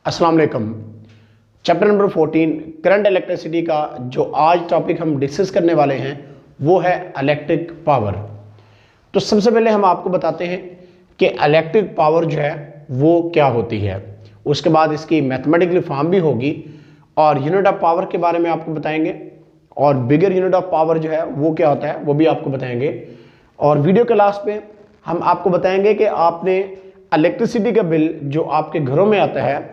अस्सलाम वालेकुम। Chapter number 14 current electricity का जो आज टॉपिक हम डिस्कस करने वाले हैं वो है इलेक्ट्रिक पावर। तो सबसे पहले हम आपको बताते हैं कि इलेक्ट्रिक पावर जो है वो क्या होती है, उसके बाद इसकी मैथमेटिकली फॉर्म भी होगी और यूनिट ऑफ पावर के बारे में आपको बताएंगे और बिगर यूनिट ऑफ पावर जो है वो क्या होता है वो भी आपको बताएंगे। और वीडियो के लास्ट पे हम आपको बताएंगे कि आपने इलेक्ट्रिसिटी का बिल जो आपके घरों में आता है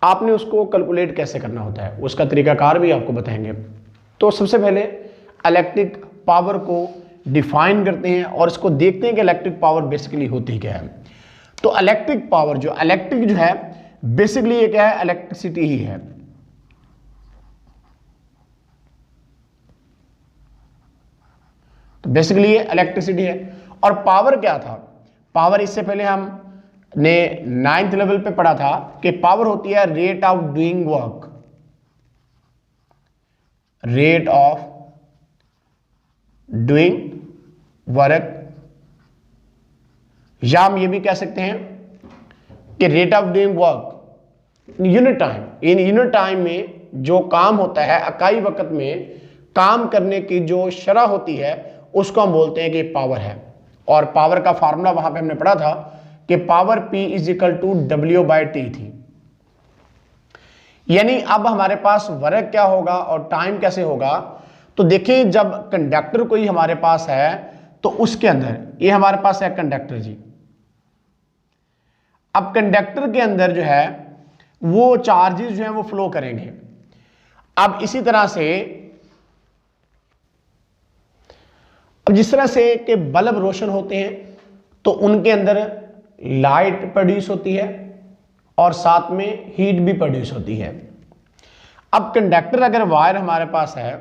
आपने उसको कैलकुलेट कैसे करना होता है, उसका तरीकाकार भी आपको बताएंगे। तो सबसे पहले इलेक्ट्रिक पावर को डिफाइन करते हैं और इसको देखते हैं कि इलेक्ट्रिक पावर बेसिकली होती क्या है। तो इलेक्ट्रिक पावर जो इलेक्ट्रिक जो है बेसिकली ये क्या है, इलेक्ट्रिसिटी ही है। तो बेसिकली ये इलेक्ट्रिसिटी है। और पावर क्या था, पावर इससे पहले हम ने 9th लेवल पे पढ़ा था कि पावर होती है rate of doing work, rate of doing work, या हम ये भी कह सकते हैं कि rate of doing work unit time. In unit time में जो काम होता है, इकाई वक्त में काम करने की जो शरह होती है उसको हम बोलते हैं कि पावर है। और पावर का फार्मूला वहां पे हमने पढ़ा था कि power P is equal to W/T थी। यानी अब हमारे पास वर्क क्या होगा और टाइम कैसे होगा। तो देखिए जब कंडक्टर कोई हमारे पास है तो उसके अंदर ये हमारे पास है कंडक्टर जी। अब कंडक्टर के अंदर जो है वो चार्जेस जो है वो फ्लो करेंगे। अब इसी तरह से अब जिस तरह से कि बल्ब रोशन होते हैं तो उनके अंदर लाइट प्रोड्यूस होती है और साथ में हीट भी प्रोड्यूस होती है। अब कंडक्टर अगर वायर हमारे पास है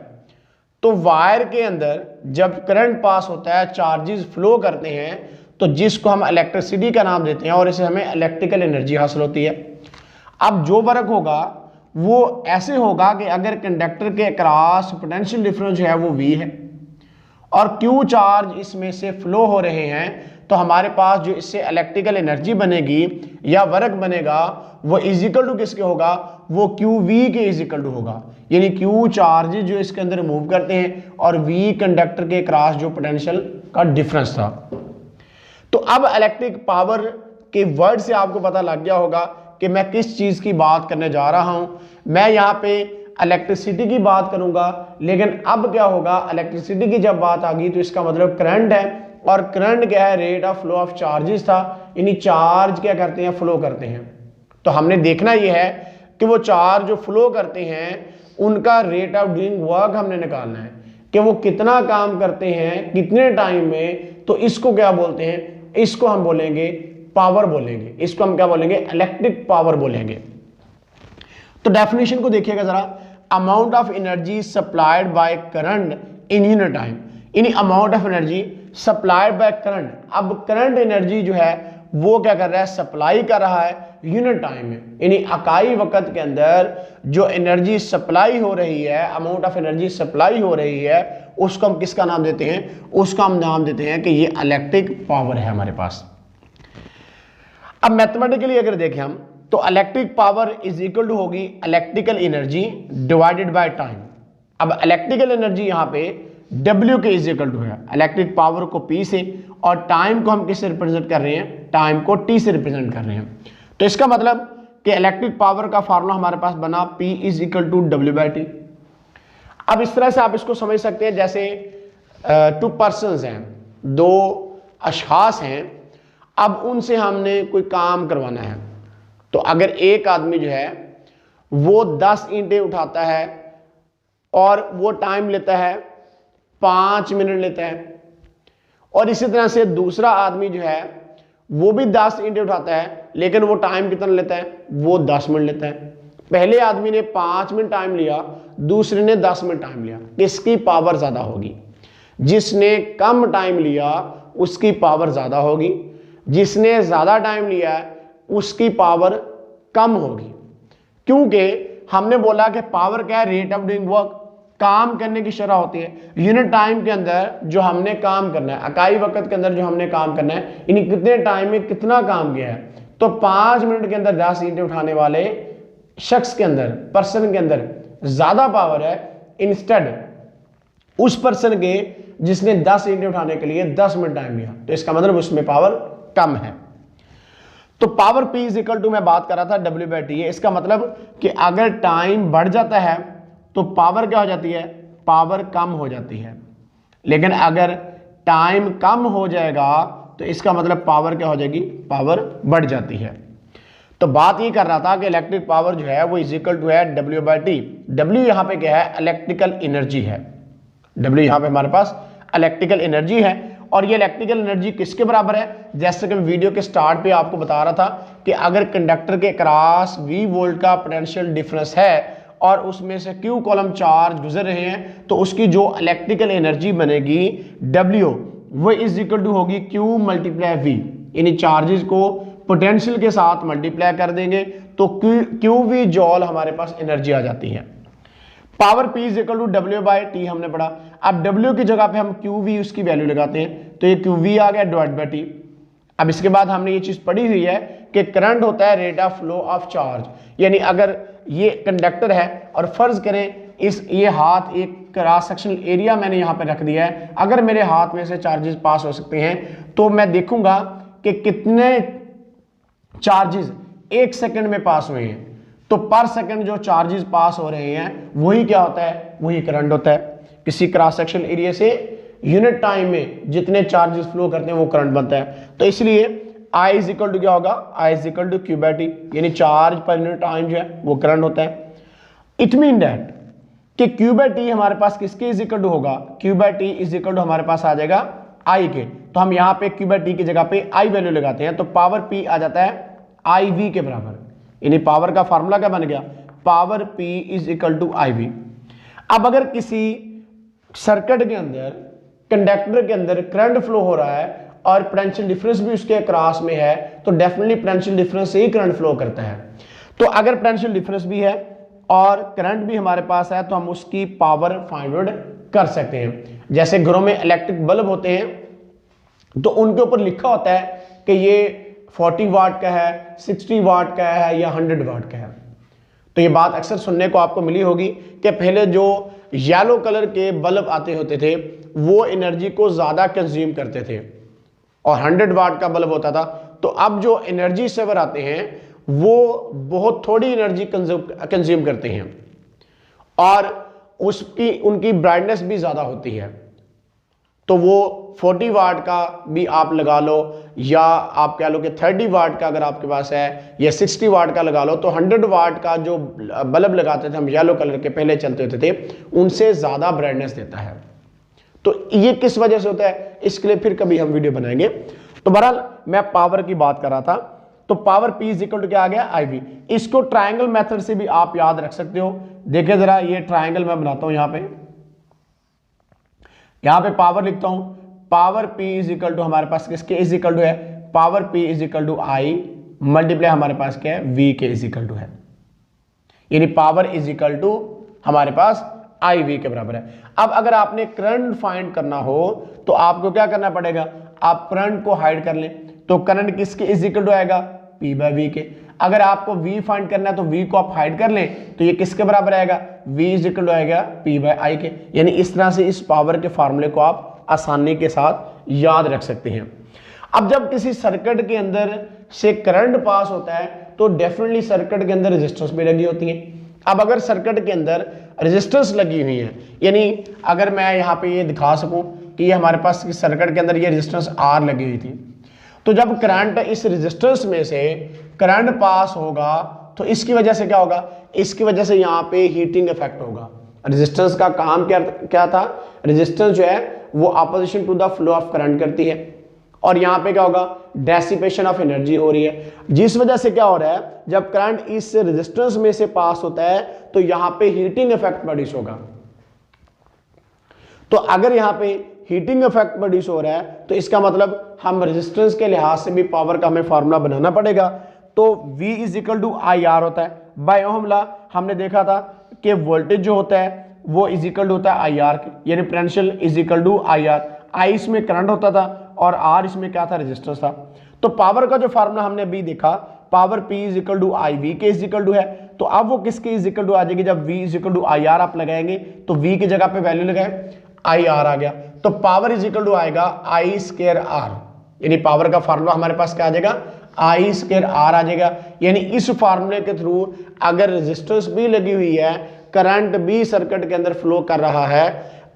तो वायर के अंदर जब करंट पास होता है, चार्जेस फ्लो करते हैं, तो जिसको हम इलेक्ट्रिसिटी का नाम देते हैं और इससे हमें इलेक्ट्रिकल एनर्जी हासिल होती है। अब जो वर्क होगा वो ऐसे होगा कि अगर कंडक्टर के अक्रॉस पोटेंशियल डिफरेंस जो है वो V है और Q चार्ज इसमें से फ्लो हो रहे हैं, तो हमारे पास जो इससे इलेक्ट्रिकल एनर्जी बनेगी या वर्क बनेगा वो इज इक्वल टू किसके होगा, वो QV के इज इक्वल टू होगा। यानी Q चार्ज जो इसके अंदर मूव करते हैं और V कंडक्टर के क्रॉस जो पोटेंशियल का डिफरेंस था। तो अब इलेक्ट्रिक पावर के वर्ड से आपको पता लग गया होगा कि मैं किस चीज की बात करने जा रहा हूं। मैं यहाँ पे इलेक्ट्रिसिटी की बात करूंगा, लेकिन अब क्या होगा, इलेक्ट्रिसिटी की जब बात आ गई तो इसका मतलब करंट है। और करंट क्या है, rate of flow of charges था, यानी चार्ज क्या करते हैं, फ्लो करते हैं। तो हमने देखना यह है कि वो चार्ज जो फ्लो करते हैं उनका रेट ऑफ डूइंग वर्क हमने निकालना है कि वो कितना काम करते हैं कितने टाइम में। तो इसको क्या बोलते हैं, इसको हम बोलेंगे पावर बोलेंगे, इसको हम क्या बोलेंगे, इलेक्ट्रिक पावर बोलेंगे। तो डेफिनेशन को देखिएगा जरा, amount of energy supplied by current in unit time, यानी amount of energy supplied by current. अब करंट एनर्जी जो है वो क्या कर रहा है, सप्लाई कर रहा है यूनिट टाइम में, यानी इकाई वक्त के अंदर जो एनर्जी सप्लाई हो रही है, अमाउंट ऑफ एनर्जी सप्लाई हो रही है, उसको हम किसका नाम देते हैं, उसका हम नाम देते हैं कि ये इलेक्ट्रिक पावर है हमारे पास। अब मैथमेटिकली अगर देखें हम तो electric power is equal to होगी electrical energy divided by time. अब इलेक्ट्रिकल एनर्जी यहाँ पे W के इज इक्वल टू है, इलेक्ट्रिक पावर को P से और टाइम को हम किससे रिप्रेजेंट कर रहे हैं, टाइम को T से रिप्रेजेंट कर रहे हैं। तो इसका मतलब कि इलेक्ट्रिक पावर का फार्मूला हमारे पास बना P is equal to W/T। अब इस तरह से आप इसको समझ सकते हैं जैसे 2 पर्सन्स हैं, 2 अशखास हैं। अब उनसे हमने कोई काम करवाना है, तो अगर एक आदमी जो है वो 10 ईंटें उठाता है और वो टाइम लेता है 5 मिनट लेता है, और इसी तरह से दूसरा आदमी जो है वो भी 10 ईंटें उठाता है लेकिन वो टाइम कितना लेता है, वो 10 मिनट लेता है। पहले आदमी ने 5 मिनट टाइम लिया, दूसरे ने 10 मिनट टाइम लिया, किसकी पावर ज्यादा होगी, जिसने कम टाइम लिया उसकी पावर ज्यादा होगी, जिसने ज्यादा टाइम लिया है उसकी पावर कम होगी। क्योंकि हमने बोला कि पावर क्या है, रेट ऑफ डूइंग वर्क, काम करने की शरह होती है। यूनिट टाइम के अंदर जो हमने काम करना है, इकाई वक्त के अंदर जो हमने काम करना है, यानी कितने टाइम में कितना काम किया है। तो 5 मिनट के अंदर 10 ईंटें उठाने वाले शख्स के अंदर, पर्सन के अंदर ज्यादा पावर है इंस्टेड उस पर्सन के जिसने 10 ईंटें उठाने के लिए 10 मिनट टाइम लिया, तो इसका मतलब उसमें पावर कम है। तो power P is equal to मैं बात कर रहा था W/T है। इसका मतलब कि अगर टाइम बढ़ जाता है तो पावर क्या हो जाती है, पावर कम हो जाती है। लेकिन अगर टाइम कम हो जाएगा तो इसका मतलब पावर क्या हो जाएगी, पावर बढ़ जाती है। तो बात ये कर रहा था कि इलेक्ट्रिक पावर जो है वो इज इक्वल टू है W/T। W यहाँ पे क्या है, इलेक्ट्रिकल एनर्जी है। W यहाँ पे हमारे पास इलेक्ट्रिकल एनर्जी है और ये इलेक्ट्रिकल एनर्जी किसके बराबर है, जैसे कि वीडियो के स्टार्ट पे आपको बता रहा था कि अगर कंडक्टर के क्रॉस V वोल्ट का पोटेंशियल डिफरेंस है और उसमें से Q कॉलम चार्ज गुजर रहे हैं तो उसकी जो इलेक्ट्रिकल एनर्जी बनेगी W वो इज इक्वल टू होगी Q मल्टीप्लाई V, यानी चार्जेस को पोटेंशियल के साथ मल्टीप्लाई कर देंगे तो QV जॉल हमारे पास एनर्जी आ जाती है। Power P is equal to W/T हमने पढ़ा। अब W की जगह पे हम QV उसकी वैल्यू लगाते हैं तो ये QV आ गया डिवाइड/T। अब इसके बाद हमने ये चीज पढ़ी हुई है कि करंट होता है rate of flow of charge, यानी अगर ये कंडक्टर है और फर्ज करें ये हाथ एक क्रॉस सेक्शनल एरिया मैंने यहाँ पे रख दिया है, अगर मेरे हाथ में से चार्जेस पास हो सकते हैं तो मैं देखूंगा कि कितने चार्जेस 1 सेकंड में पास हुए हैं। तो पर सेकंड जो चार्जेस पास हो रहे हैं वही क्या होता है, वही करंट होता है। किसी क्रॉस सेक्शनल एरिया से यूनिट टाइम में जितने चार्जेस फ्लो करते हैं वो करंट बनता है। तो इसलिए I इज इक्वल टू क्या होगा, I is equal to Q/T, यानी चार्ज पर यूनिट टाइम जो है वो करंट होता है। इट मीन दैट कि Q/T हमारे पास किसके इज इक्वल टू होगा, Q/T इज इक्वल टू हमारे पास आ जाएगा I के। तो हम यहाँ पे Q/T की जगह पे I वैल्यू लगाते हैं तो पावर P आ जाता है IV के बराबर, यानी पावर का फार्मूला क्या बन गया, power P is equal to IV। अब अगर किसी सर्किट के अंदर, कंडक्टर के अंदर करंट फ्लो हो रहा है और पोटेंशियल डिफरेंस भी उसके क्रॉस में है तो डेफिनेटली पोटेंशियल डिफरेंस से ही करंट फ्लो करता है। तो अगर पोटेंशियल डिफरेंस भी है और करंट भी हमारे पास है तो हम उसकी पावर फाइंड आउट कर सकते हैं। जैसे घरों में इलेक्ट्रिक बल्ब होते हैं तो उनके ऊपर लिखा होता है कि ये 40 वाट का है, 60 वाट का है या 100 वाट का है। तो ये बात अक्सर सुनने को आपको मिली होगी कि पहले जो येलो कलर के बल्ब आते होते थे वो एनर्जी को ज़्यादा कंज्यूम करते थे और 100 वाट का बल्ब होता था। तो अब जो एनर्जी सेवर आते हैं वो बहुत थोड़ी एनर्जी कंज्यूम करते हैं और उनकी ब्राइटनेस भी ज़्यादा होती है। तो वो 40 वाट का भी आप लगा लो या आप कह लो कि 30 वाट का अगर आपके पास है या 60 वाट का लगा लो, तो 100 वाट का जो बल्ब लगाते थे हम येलो कलर के पहले चलते होते थे उनसे ज़्यादा ब्राइटनेस देता है। तो ये किस वजह से होता है इसके लिए फिर कभी हम वीडियो बनाएंगे। तो बहरहाल मैं पावर की बात कर रहा था। तो power P is equal to क्या आ गया, IV। इसको ट्राइंगल मेथड से भी आप याद रख सकते हो। देखिए जरा, ये ट्राइंगल मैं बनाता हूं यहां पे पावर लिखता हूं। Power P is equal to हमारे पास किसके इज इक्वल टू है, power P is equal to I multiply हमारे पास क्या है, V के इज इक्वल टू है, यानी पावर इज इक्वल टू हमारे पास IV के बराबर है। अब अगर आपने करंट फाइंड करना हो तो आपको क्या करना पड़ेगा, आप करंट को हाइड कर लें। तो करंट किसके इज इक्वल टू आएगा, P/V के। अगर आपको V फाइंड करना है तो V को आप हाइड कर लें तो ये किसके बराबर आएगा, V इज इक्वल टू आएगा P/I के। यानी इस तरह से इस पावर के फार्मूले को आप आसानी के साथ याद रख सकते हैं। अब जब किसी सर्किट के अंदर से करंट पास होता है तो डेफिनेटली सर्किट के अंदर रेजिस्टेंस भी लगी होती है। अब अगर सर्किट के अंदर रेजिस्टेंस लगी हुई है, यानी अगर मैं यहाँ पे ये दिखा सकूं कि ये हमारे पास सर्किट के अंदर ये रेजिस्टेंस R लगी हुई थी, तो जब करंट इस रेजिस्टेंस में से करंट पास होगा तो इसकी वजह से क्या होगा, इसकी वजह से यहाँ पे हीटिंग इफेक्ट होगा। रेजिस्टेंस का काम क्या था, रेजिस्टेंस जो है वो opposition to the flow of current करती है और यहाँ पे क्या होगा, डेसिपेशन ऑफ एनर्जी हो रही है, जिस वजह से क्या हो रहा है, जब करंट इस रेजिस्टेंस में से पास होता है तो यहाँ पे हीटिंग इफेक्ट प्रोड्यूस होगा। तो अगर यहाँ पे हीटिंग इफेक्ट प्रोड्यूस हो रहा है तो इसका मतलब हम रेजिस्टेंस के लिहाज से भी पावर का हमें फार्मूला बनाना पड़ेगा। तो V is equal to IR होता है। बाय ओहम लॉ हमने देखा था कि वोल्टेज जो होता है वो इज इक्वल टू होता है IR के, यानी potential is equal to IR। I इसमें करंट होता था और R इसमें क्या था, रेजिस्टेंस था। तो पावर का जो फार्मूला हमने अभी देखा power P is equal to I V के इज इक्वल टू है, तो अब वो किसके इज इक्वल टू आ जाएगी, जब V is equal to I R आप लगाएंगे तो V की जगह पे वैल्यू लगाए आई आर आ गया, तो पावर इज इक्वल टू आएगा आई स्क्वायर आर, यानी पावर का फार्मूला हमारे पास क्या आ जाएगा, आई स्क्वायर आर आ जाएगा। यानी इस फार्मूले के थ्रू अगर रेजिस्टेंस भी लगी हुई है, करंट भी सर्किट के अंदर फ्लो कर रहा है,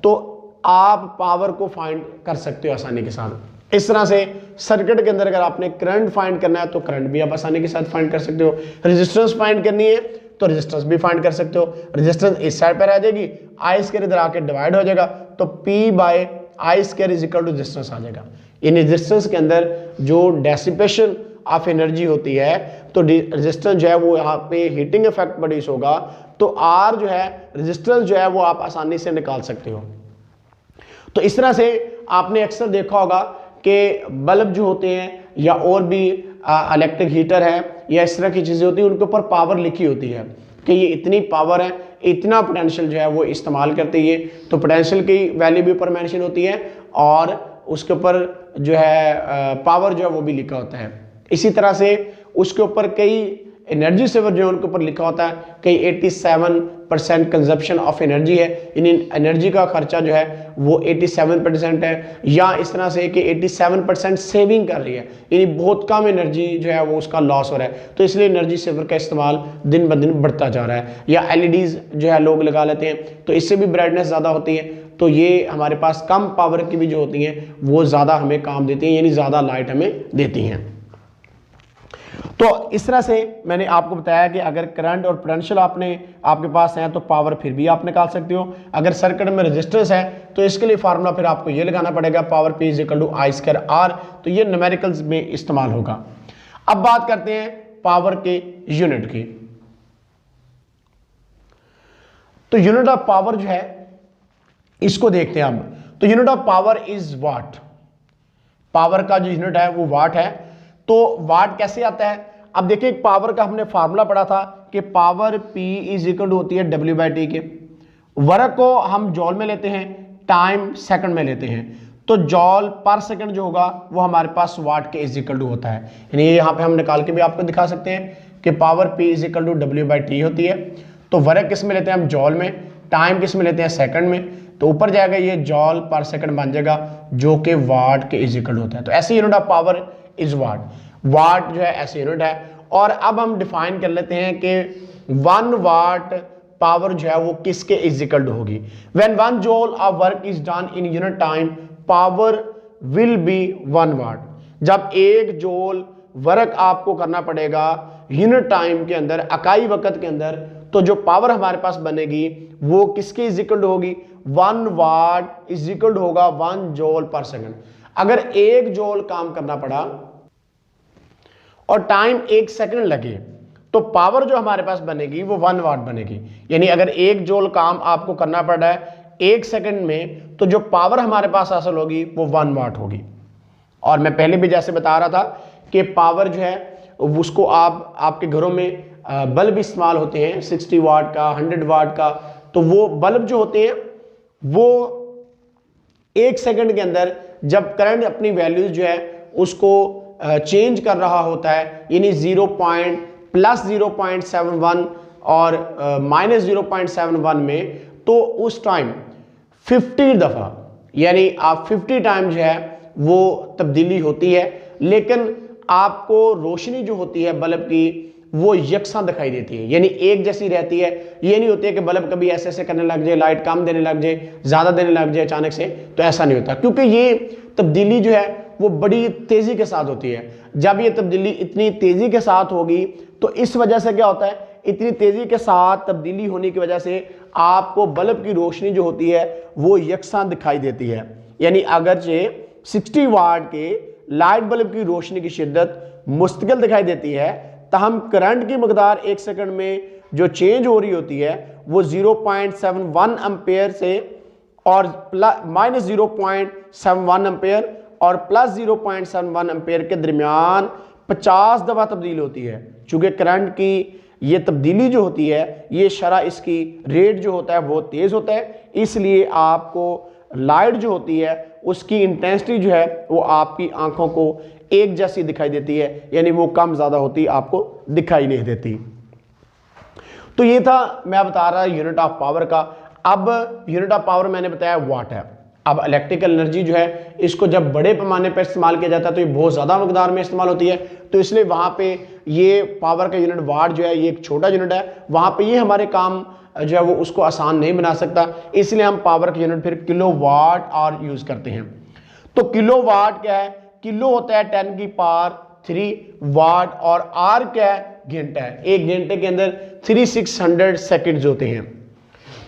तो आप पावर को फाइंड कर सकते हो आसानी के साथ। इस तरह से सर्किट के अंदर अगर आपने करंट फाइंड करना है तो करंट भी आप आसानी के साथ फाइंड कर सकते हो, रेजिस्टेंस फाइंड करनी है तो रेजिस्टेंस भी फाइंड कर सकते हो। रेजिस्टेंस इस साइड पर आ जाएगी, आई स्क्वायर इधर आके डिवाइड हो जाएगा, तो P by I square is equal to resistance आ जाएगा। इन रेजिस्टेंस के अंदर जो डेसिपेशन ऑफ एनर्जी होती है, तो रेजिस्टेंस जो है वो यहाँ पे हीटिंग इफेक्ट प्रोड्यूस होगा, तो आर जो है रेजिस्टेंस जो है वो आप आसानी से निकाल सकते हो। तो इस तरह से आपने अक्सर देखा होगा कि बल्ब जो होते हैं या और भी इलेक्ट्रिक हीटर है या इस तरह की चीज़ें होती हैं, उनके ऊपर पावर लिखी होती है कि ये इतनी पावर है, इतना पोटेंशियल जो है वो इस्तेमाल करती है, तो पोटेंशियल की वैल्यू भी ऊपर मेंशन होती है और उसके ऊपर जो है पावर जो है वो भी लिखा होता है। इसी तरह से उसके ऊपर कई एनर्जी सेवर जो है उनके ऊपर लिखा होता है कि 87% कंजप्शन ऑफ एनर्जी है, यानी एनर्जी का खर्चा जो है वो 87% है, या इस तरह से कि 87% सेविंग कर रही है, यानी बहुत कम एनर्जी जो है वो उसका लॉस हो रहा है, तो इसलिए एनर्जी सेवर का इस्तेमाल दिन ब दिन बढ़ता जा रहा है। या एलईडीज जो है लोग लगा लेते हैं, तो इससे भी ब्राइटनेस ज़्यादा होती है, तो ये हमारे पास कम पावर की भी जो होती हैं वो ज़्यादा हमें काम देती हैं, यानी ज़्यादा लाइट हमें देती हैं। तो इस तरह से मैंने आपको बताया कि अगर करंट और पोटेंशियल आपके पास है तो पावर फिर भी आप निकाल सकते हो। अगर सर्किट में रेजिस्टेंस है तो इसके लिए फार्मूला फिर आपको ये लगाना पड़ेगा, power P is equal to I square R, तो ये न्यूमेरिकल्स में इस्तेमाल होगा। अब बात करते हैं पावर के यूनिट की। तो यूनिट ऑफ पावर जो है इसको देखते हैं अब। तो unit of power is watt, power का जो यूनिट है वो वाट है। तो वाट कैसे आता है, अब देखिए पावर का हमने फार्मूला पढ़ा था कि power P is equal to होती है W बाई टी के। वर्क को हम जॉल में लेते हैं, टाइम सेकंड में लेते हैं, तो जॉल पर सेकंड जो होगा वो हमारे पास वाट के इज इक्वल टू होता है। यानी यहाँ पे हम निकाल के भी आपको दिखा सकते हैं कि power P is equal to W by t होती है। तो वर्क किस में लेते हैं हम, जॉल में, टाइम किस में लेते हैं, सेकंड में, तो ऊपर जाएगा ये जॉल पर सेकंड बन जाएगा जो कि वाट के इज इक्वल होता है। तो ऐसी unit of power is watt, watt जो है ऐसी यूनिट है। और अब हम डिफाइन कर लेते हैं कि 1 वाट पावर जो है वो किसके इज इक्वल टू होगी। When 1 joule of work is done in unit time power will be 1 वाट। जब 1 जूल वर्क आपको करना पड़ेगा यूनिट टाइम के अंदर, इकाई वक्त के अंदर, तो जो पावर हमारे पास बनेगी वो किसके इज इक्वल टू होगी, 1 वाट इज इक्वल टू होगा 1 जूल पर सेकंड। अगर 1 जूल काम करना पड़ा और टाइम 1 सेकंड लगे तो पावर जो हमारे पास बनेगी वो 1 वाट बनेगी। यानी अगर 1 जूल काम आपको करना पड़ रहा है 1 सेकंड में, तो जो पावर हमारे पास हासिल होगी वो 1 वाट होगी। और मैं पहले भी जैसे बता रहा था कि पावर जो है उसको आपके घरों में बल्ब इस्तेमाल होते हैं 60 वाट का, 100 वाट का, तो वो बल्ब जो होते हैं वो 1 सेकंड के अंदर जब करंट अपनी वैल्यूज जो है उसको चेंज कर रहा होता है, यानी प्लस 0.71 और -0.71 में, तो उस टाइम 50 दफ़ा, यानी आप 50 टाइम जो है वो तब्दीली होती है, लेकिन आपको रोशनी जो होती है बल्ब की वो यकसा दिखाई देती है, यानी एक जैसी रहती है। ये नहीं होती है कि बल्ब कभी ऐसे ऐसे करने लग जाए, लाइट कम देने लग जाए, ज़्यादा देने लग जाए अचानक से, तो ऐसा नहीं होता, क्योंकि ये तब्दीली जो है वो बड़ी तेज़ी के साथ होती है। जब ये तब्दीली इतनी तेज़ी के साथ होगी तो इस वजह से क्या होता है, इतनी तेज़ी के साथ तब्दीली होने की वजह से आपको बल्ब की रोशनी जो होती है वो यकसा दिखाई देती है। यानी अगरचे 60 वाट के लाइट बल्ब की रोशनी की शिद्दत मुस्तकिल दिखाई देती है, तहम करंट की मकदार 1 सेकंड में जो चेंज हो रही होती है वो 0.71 एम्पेयर से और -0.71 एम्पेयर और प्लस 0.71 एम्पेयर के दरमियान 50 दफ़ा तब्दील होती है। चूँकि करंट की ये तब्दीली जो होती है, ये शरह इसकी रेट जो होता है बहुत तेज़ होता है, इसलिए आपको लाइट जो होती है उसकी इंटेंसिटी जो है वो आपकी आंखों को एक जैसी दिखाई देती है, यानी वो कम ज़्यादा होती आपको दिखाई नहीं देती। तो ये था मैं बता रहा यूनिट ऑफ पावर का। अब यूनिट ऑफ पावर मैंने बताया वाट है। अब इलेक्ट्रिकल एनर्जी जो है इसको जब बड़े पैमाने पर इस्तेमाल किया जाता है तो ये बहुत ज़्यादा मकदार में इस्तेमाल होती है, तो इसलिए वहाँ पे ये पावर का यूनिट वाट जो है ये एक छोटा यूनिट है, वहाँ पे ये हमारे काम जो है वो उसको आसान नहीं बना सकता, इसलिए हम पावर का यूनिट फिर किलो वाट आवर यूज़ करते हैं। तो किलो वाट क्या है, किलो होता है 10 की पावर 3 वाट, और आर क्या है, घंटा है। एक घंटे के अंदर 3600 सेकेंड्स होते हैं।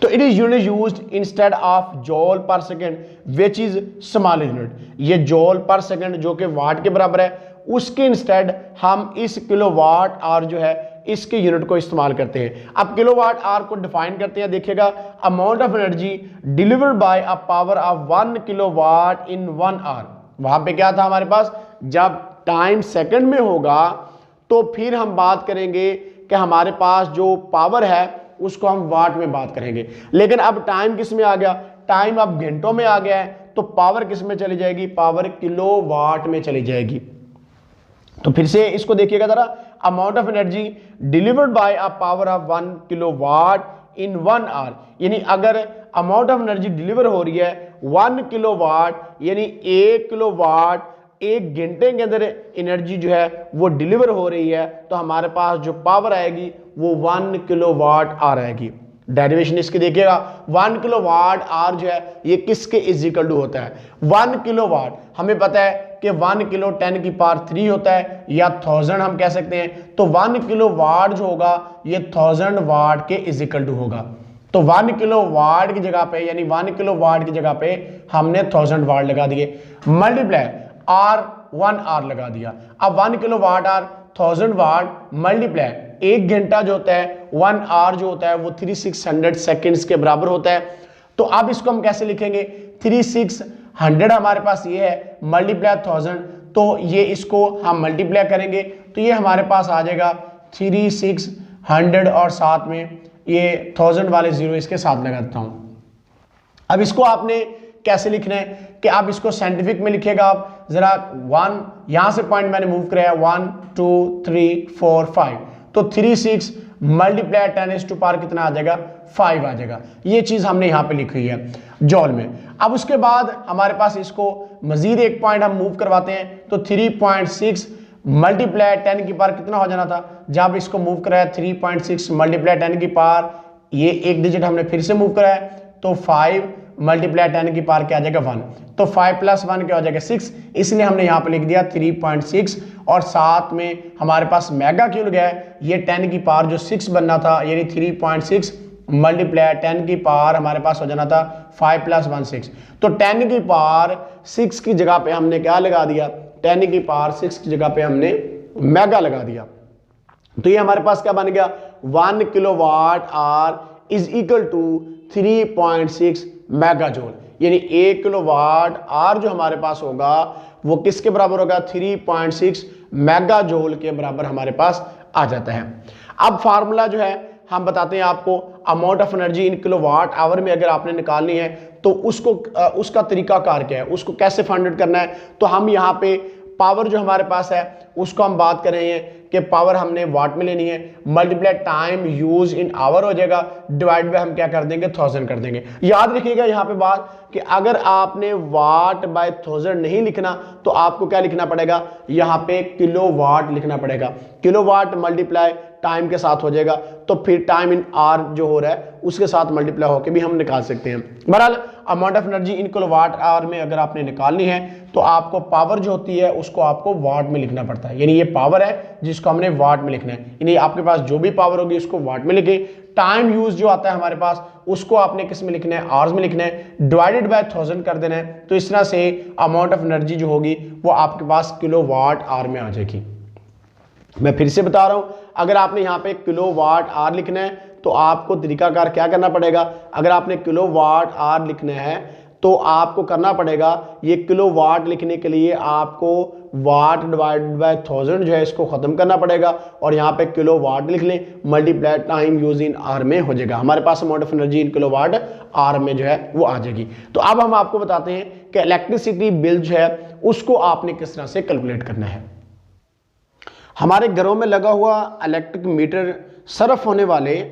तो it is unit used instead of joule per second which is small unit. ये जॉल पर सेकेंड जो कि वाट के बराबर है, उसके इंस्टेड हम इस किलोवाट आवर जो है इसके यूनिट को इस्तेमाल करते हैं। अब किलोवाट आवर को डिफाइन करते हैं, देखिएगा amount of energy delivered by a power of 1 kilowatt in 1 hour. वहां पे क्या था हमारे पास, जब टाइम सेकंड में होगा तो फिर हम बात करेंगे कि हमारे पास जो पावर है उसको हम वाट में बात करेंगे, लेकिन अब टाइम किस में आ गया, टाइम अब घंटों में आ गया है, तो पावर किस में चली जाएगी, पावर किलोवाट में चली जाएगी। तो फिर से इसको देखिएगा जरा, amount of energy delivered by a power of 1 kilowatt in 1 hour, यानी अगर अमाउंट ऑफ एनर्जी डिलीवर हो रही है 1 किलोवाट, यानी 1 किलोवाट एक घंटे के अंदर एनर्जी जो है वो डिलीवर हो रही है, तो हमारे पास जो पावर आएगी वो 1 किलोवाट आवर आएगी। डेरिवेशन इसकी देखिएगा, 1 किलोवाट आवर जो है ये किसके इज इक्वल टू होता है, 1 किलोवाट हमें पता है कि 1 किलो 10 की पावर 3 होता है, या 1000 हम कह सकते हैं। तो 1 किलोवाट जो होगा ये 1000 वाट के इज इक्वल टू होगा। तो 1 किलोवाट की जगह पे, यानी 1 किलोवाट की जगह पे हमने 1000 वाट लगा दिए, मल्टीप्लाई आर 1 आवर लगा दिया। अब 1 किलोवाट आवर 1000 वाट मल्टीप्लाई एक घंटा जो होता है 1 आवर जो होता है वो 3600 सेकेंड्स के बराबर होता है। तो अब इसको हम कैसे लिखेंगे, 3600 हमारे पास ये है मल्टीप्लाई 1000, तो ये इसको हम मल्टीप्लाई करेंगे तो ये हमारे पास आ जाएगा 3600 और साथ में ये 1000 वाले जीरो इसके साथ लगा देता हूं। अब इसको आपने कैसे लिखना है कि आप इसको साइंटिफिक में लिखेगा, आप जरा 1 यहां से पॉइंट मैंने मूव कराया 1 2 3 4 5, तो 36 मल्टीप्लाई 10 टू पावर कितना आ जाएगा, 5 आ जाएगा। ये चीज हमने यहां पे लिखी है जॉल में। अब उसके बाद हमारे पास इसको मजीद एक पॉइंट हम मूव करवाते हैं, तो 3.6 मल्टीप्लाई 10 की पावर कितना हो जाना था, जब इसको मूव कराया 3.6 मल्टीप्लाई 10 की पावर, ये एक डिजिट हमने फिर से मूव कराया, तो 5 मल्टीप्लाई 10 की पावर क्या आ जाएगा 1, तो 5 + 1 क्या हो जाएगा 6, इसलिए हमने यहाँ पे लिख दिया 3.6, और साथ में हमारे पास मेगा क्यों गया है, ये 10 की पावर जो 6 बनना था, यानी 3.6 मल्टीप्लाई 10 की पावर हमारे पास हो जाना था 5 + 1 6, तो 10 की पावर 6 की जगह पे हमने क्या लगा दिया, 10 की पावर 6 की जगह पे हमने मेगा लगा दिया। तो ये हमारे पास क्या बन गया, 1 kilowatt hour is equal to 3.6 mega joule, यानी 1 किलोवाट आवर जो हमारे पास होगा वो किसके बराबर होगा, 3.6 मेगा जूल के बराबर हमारे पास आ जाता है। अब फार्मूला जो है हम बताते हैं आपको, amount of energy in kilowatt hour में अगर आपने निकालनी है तो उसको उसका तरीकाकार क्या है, उसको कैसे फाइंड आउट करना है। तो हम यहाँ पे पावर जो हमारे पास है उसको हम बात कर रहे हैं कि पावर हमने वाट में लेनी है, multiply time use in hour हो जाएगा, डिवाइड बाय हम क्या कर देंगे 1000 कर देंगे। याद रखिएगा यहाँ पे बात कि अगर आपने वाट बाय 1000 नहीं लिखना तो आपको क्या लिखना पड़ेगा, यहाँ पे किलोवाट लिखना पड़ेगा, किलोवाट मल्टीप्लाई टाइम के साथ हो जाएगा, तो फिर टाइम इन आर जो हो रहा है उसके साथ मल्टीप्लाई होकर भी हम निकाल सकते हैं। बहरहाल amount of energy in kilowatt hour में अगर आपने निकालनी है तो आपको पावर जो होती है उसको आपको वाट में लिखना पड़ता है, यानी ये पावर है जिसको हमने वाट में लिखना है, यानी आपके पास जो भी पावर होगी उसको वाट में लिखे। टाइम यूज जो आता है हमारे पास उसको आपने किस में लिखना है, आवर्स में लिखना है, डिवाइडेड बाय 1000 कर देना है, तो इस तरह से अमाउंट ऑफ एनर्जी जो होगी वो आपके पास किलोवाट आवर में आ जाएगी। मैं फिर से बता रहा हूं, अगर आपने यहाँ पे किलोवाट आवर लिखना है तो आपको तरीकाकार क्या करना पड़ेगा, अगर आपने किलोवाट आवर लिखना है तो आपको करना पड़ेगा, ये किलोवाट लिखने के लिए आपको वाट डिवाइडेड बाय 1000 जो है इसको खत्म करना पड़ेगा और यहाँ पे किलो वाट लिख लें, multiply time use in hour में हो जाएगा। हमारे पास amount of energy in kilowatt hour में जो है वो आ जाएगी। तो अब हम आपको बताते हैं कि इलेक्ट्रिसिटी बिल जो है उसको आपने किस तरह से कैलकुलेट करना है। हमारे घरों में लगा हुआ इलेक्ट्रिक मीटर सर्फ होने वाली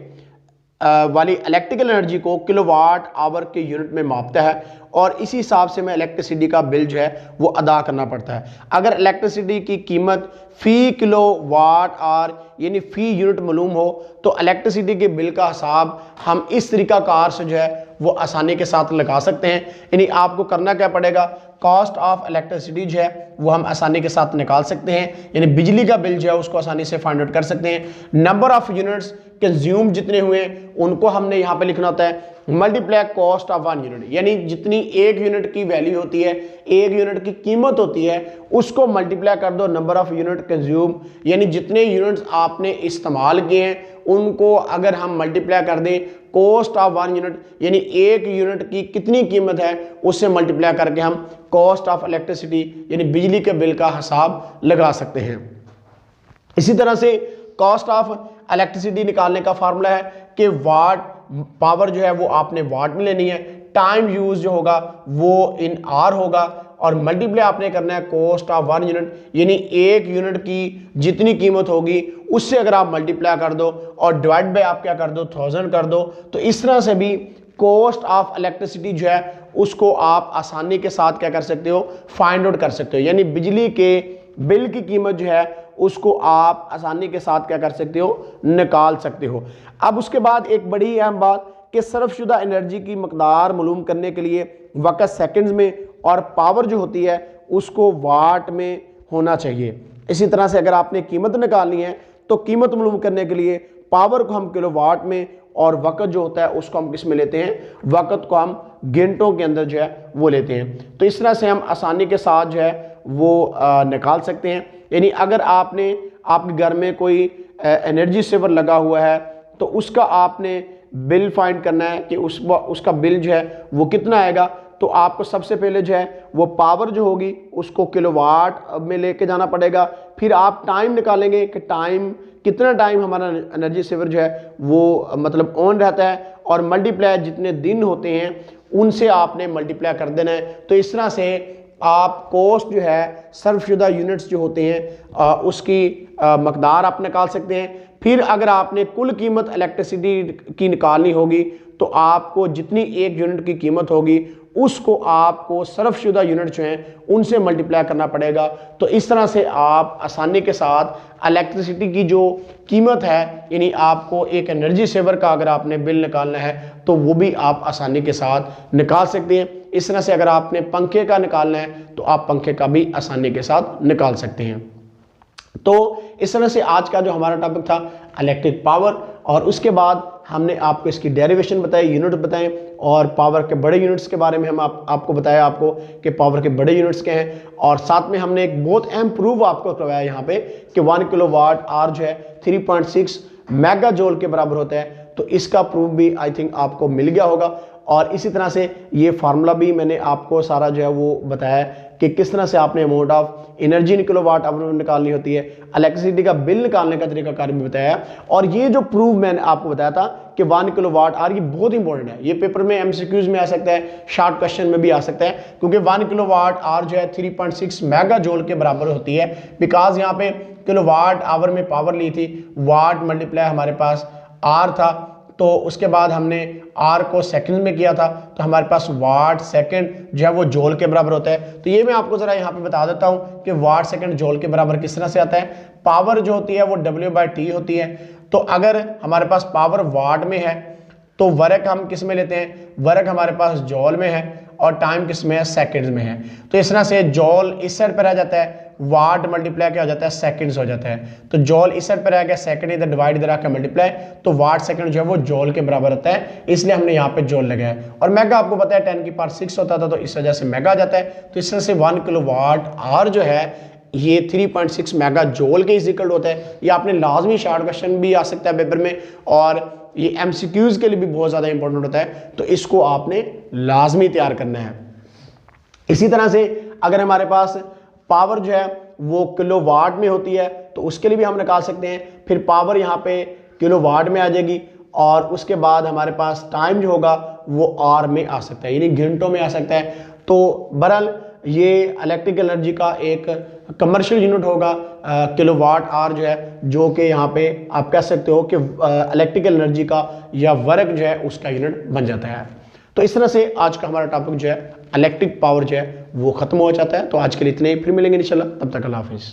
इलेक्ट्रिकल एनर्जी को किलोवाट आवर के यूनिट में मापता है और इसी हिसाब से हमें इलेक्ट्रिसिटी का बिल जो है वो अदा करना पड़ता है। अगर इलेक्ट्रिसिटी की कीमत फी किलोवाट आवर यानी फी यूनिट मालूम हो तो इलेक्ट्रिसिटी के बिल का हिसाब हम इस तरीकाकार से जो है वो आसानी के साथ लगा सकते हैं। यानी आपको करना क्या पड़ेगा, कॉस्ट ऑफ इलेक्ट्रिसिटी जो है वो हम आसानी के साथ निकाल सकते हैं, यानी बिजली का बिल जो है उसको आसानी से फाइंड आउट कर सकते हैं। नंबर ऑफ यूनिट्स कंज्यूम जितने हुए उनको हमने यहाँ पे लिखना होता है मल्टीप्लाई कॉस्ट ऑफ 1 यूनिट, यानी जितनी एक यूनिट की वैल्यू होती है, एक यूनिट की कीमत होती है, उसको मल्टीप्लाई कर दो नंबर ऑफ यूनिट कंज्यूम, यानी जितने यूनिट्स आपने इस्तेमाल किए हैं उनको अगर हम मल्टीप्लाई कर दें कॉस्ट ऑफ 1 यूनिट, यानी एक यूनिट की कितनी कीमत है उससे मल्टीप्लाई करके हम कॉस्ट ऑफ इलेक्ट्रिसिटी यानी बिजली के बिल का हिसाब लगा सकते हैं। इसी तरह से कॉस्ट ऑफ इलेक्ट्रिसिटी निकालने का फार्मूला है कि वाट पावर जो है वो आपने वाट में लेनी है, टाइम यूज जो होगा वो इन आर होगा और मल्टीप्लाई आपने करना है कॉस्ट ऑफ 1 यूनिट, यानी एक यूनिट की जितनी कीमत होगी उससे अगर आप मल्टीप्लाई कर दो और डिवाइड बाय आप क्या कर दो 1000 कर दो, तो इस तरह से भी कॉस्ट ऑफ इलेक्ट्रिसिटी जो है उसको आप आसानी के साथ क्या कर सकते हो, फाइंड आउट कर सकते हो। यानी बिजली के बिल की कीमत जो है उसको आप आसानी के साथ क्या कर सकते हो, निकाल सकते हो। अब उसके बाद एक बड़ी अहम बात कि सर्फशुदा एनर्जी की मकदार मालूम करने के लिए वक़्त सेकंड्स में और पावर जो होती है उसको वाट में होना चाहिए। इसी तरह से अगर आपने कीमत निकालनी है तो कीमत मालूम करने के लिए पावर को हम किलोवाट में और वक़्त जो होता है उसको हम किस में लेते हैं, वक़्त को हम घंटों के अंदर जो है वो लेते हैं। तो इस तरह से हम आसानी के साथ जो है वो निकाल सकते हैं। यानी अगर आपने आपके घर में कोई एनर्जी सेवर लगा हुआ है तो उसका आपने बिल फाइंड करना है कि उसका बिल जो है वो कितना आएगा, तो आपको सबसे पहले जो है वो पावर जो होगी उसको किलोवाट में लेके जाना पड़ेगा। फिर आप टाइम निकालेंगे कि टाइम कितना टाइम हमारा एनर्जी सेवर जो है वो मतलब ऑन रहता है और मल्टीप्लाई जितने दिन होते हैं उनसे आपने मल्टीप्लाई कर देना है। तो इस तरह से आप कॉस्ट जो है सर्फशुदा यूनिट्स जो होते हैं उसकी मकदार आप निकाल सकते हैं। फिर अगर आपने कुल कीमत इलेक्ट्रिसिटी की निकालनी होगी तो आपको जितनी एक यूनिट की कीमत होगी उसको आपको सर्फशुदा यूनिट जो हैं उनसे मल्टीप्लाई करना पड़ेगा। तो इस तरह से आप आसानी के साथ इलेक्ट्रिसिटी की जो कीमत है यानी आपको एक एनर्जी सेवर का अगर आपने बिल निकालना है तो वो भी आप आसानी के साथ निकाल सकते हैं। इस तरह से अगर आपने पंखे का निकालना है तो आप पंखे का भी आसानी के साथ निकाल सकते हैं। तो इस तरह से आज का जो हमारा टॉपिक था इलेक्ट्रिक पावर, और उसके बाद हमने आपको इसकी डेरिवेशन बताई, यूनिट बताएं और पावर के बड़े यूनिट्स के बारे में हम आपको बताया आपको कि पावर के बड़े यूनिट्स क्या हैं, और साथ में हमने एक बहुत अहम प्रूफ आपको करवाया यहाँ पे कि 1 किलोवाट आवर जो है 3.6 मेगा जूल के बराबर होता है। तो इसका प्रूफ भी आई थिंक आपको मिल गया होगा। और इसी तरह से ये फार्मूला भी मैंने आपको सारा जो है वो बताया कि किस तरह से आपने amount of energy in kilowatt hour में निकालनी होती है, इलेक्ट्रिसिटी का बिल निकालने का तरीकाकार भी बताया। और ये जो प्रूफ मैंने आपको बताया था कि 1 किलोवाट आवर, ये बहुत इंपॉर्टेंट है, ये पेपर में एमसीक्यूज में आ सकता है, शॉर्ट क्वेश्चन में भी आ सकता है, क्योंकि 1 किलोवाट आवर जो है 3.6 मेगा जूल के बराबर होती है। बिकॉज यहाँ पे किलोवाट आवर में पावर ली थी, वाट मल्टीप्लाई हमारे पास आर था, तो उसके बाद हमने आर को सेकंड में किया था तो हमारे पास वाट सेकंड जो है वो जूल के बराबर होता है। तो ये मैं आपको ज़रा यहाँ पे बता देता हूँ कि वाट सेकंड जूल के बराबर किस तरह से आता है। पावर जो होती है वो W/T होती है। तो अगर हमारे पास पावर वाट में है तो वर्क हम किस में लेते हैं, वर्क हमारे पास जूल में है और टाइम किस में है, सेकंड्स में है। तो इस तरह से जूल इस साइड पर रह जाता है, वाट मल्टीप्लाई क्या हो जाता है, सेकंड्स हो जाता है। तो जूल इस साइड पर रह गया, सेकंड इधर डिवाइड इधर आकर मल्टीप्लाई, तो वाट सेकंड जो है वो जूल के बराबर होता है, इसलिए हमने यहाँ पे जूल लगाया। और मेगा आपको पता है 10⁶ होता था, तो इस वजह से मेगा आ जाता है। तो इस तरह से 1 किलोवाट आवर जो है ये 3.6 मेगा जूल के इक्वल होता है। ये आपने लाजमी शॉर्ट क्वेश्चन भी आ सकता है पेपर में, और ये एमसीक्यूज के लिए भी बहुत ज़्यादा इंपॉर्टेंट होता है, तो इसको आपने लाजमी तैयार करना है। इसी तरह से अगर हमारे पास पावर जो है वो किलोवाट में होती है, तो उसके लिए भी हम निकाल सकते हैं। फिर पावर यहाँ पे किलोवाट में आ जाएगी और उसके बाद हमारे पास टाइम जो होगा वो आर में आ सकता है, यानी घंटों में आ सकता है। तो बहरहाल ये इलेक्ट्रिकल एनर्जी का एक कमर्शियल यूनिट होगा किलोवाट आवर जो है, जो कि यहाँ पे आप कह सकते हो कि इलेक्ट्रिकल एनर्जी का या वर्क जो है उसका यूनिट बन जाता है। तो इस तरह से आज का हमारा टॉपिक जो है इलेक्ट्रिक पावर जो है वो खत्म हो जाता है। तो आज के लिए इतने ही, फिर मिलेंगे इंशाल्लाह, तब तक अल्लाह हाफिज़।